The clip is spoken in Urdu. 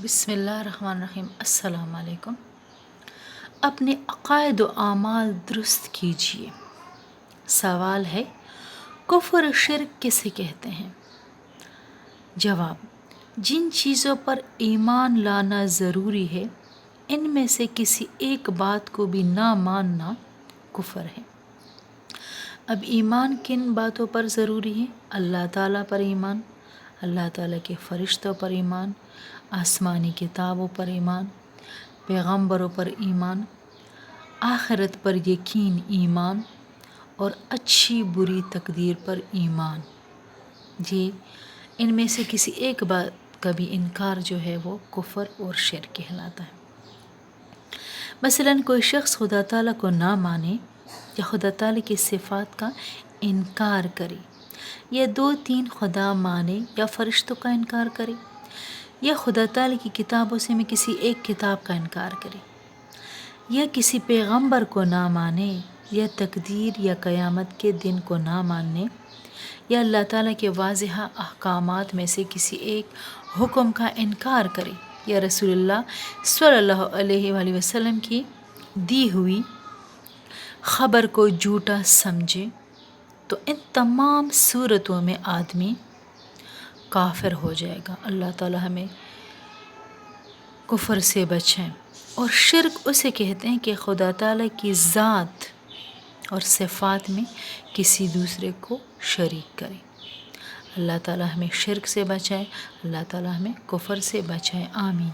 بسم اللہ الرحمن الرحیم۔ السلام علیکم۔ اپنے عقائد و اعمال درست کیجیے۔ سوال ہے، کفر و شرک کسے کہتے ہیں؟ جواب، جن چیزوں پر ایمان لانا ضروری ہے ان میں سے کسی ایک بات کو بھی نہ ماننا کفر ہے۔ اب ایمان کن باتوں پر ضروری ہے؟ اللہ تعالیٰ پر ایمان، اللہ تعالیٰ کے فرشتوں پر ایمان، آسمانی کتابوں پر ایمان، پیغمبروں پر ایمان، آخرت پر یقین ایمان اور اچھی بری تقدیر پر ایمان۔ یہ ان میں سے کسی ایک بات کا بھی انکار جو ہے وہ کفر اور شرک کہلاتا ہے۔ مثلاً کوئی شخص خدا تعالیٰ کو نہ مانے یا خدا تعالیٰ کی صفات کا انکار کرے، یا 2-3 خدا مانے یا فرشتوں کا انکار کرے، یا خدا تعالیٰ کی کتابوں سے میں کسی ایک کتاب کا انکار کرے، یا کسی پیغمبر کو نہ مانے، یا تقدیر یا قیامت کے دن کو نہ ماننے، یا اللہ تعالیٰ کے واضح احکامات میں سے کسی ایک حکم کا انکار کرے، یا رسول اللہ صلی اللہ علیہ وآلہ وسلم کی دی ہوئی خبر کو جھوٹا سمجھے، تو ان تمام صورتوں میں آدمی کافر ہو جائے گا۔ اللہ تعالیٰ ہمیں کفر سے بچائیں۔ اور شرک اسے کہتے ہیں کہ خدا تعالیٰ کی ذات اور صفات میں کسی دوسرے کو شریک کرے۔ اللہ تعالیٰ ہمیں شرک سے بچائے، اللہ تعالیٰ ہمیں کفر سے بچائے، آمین۔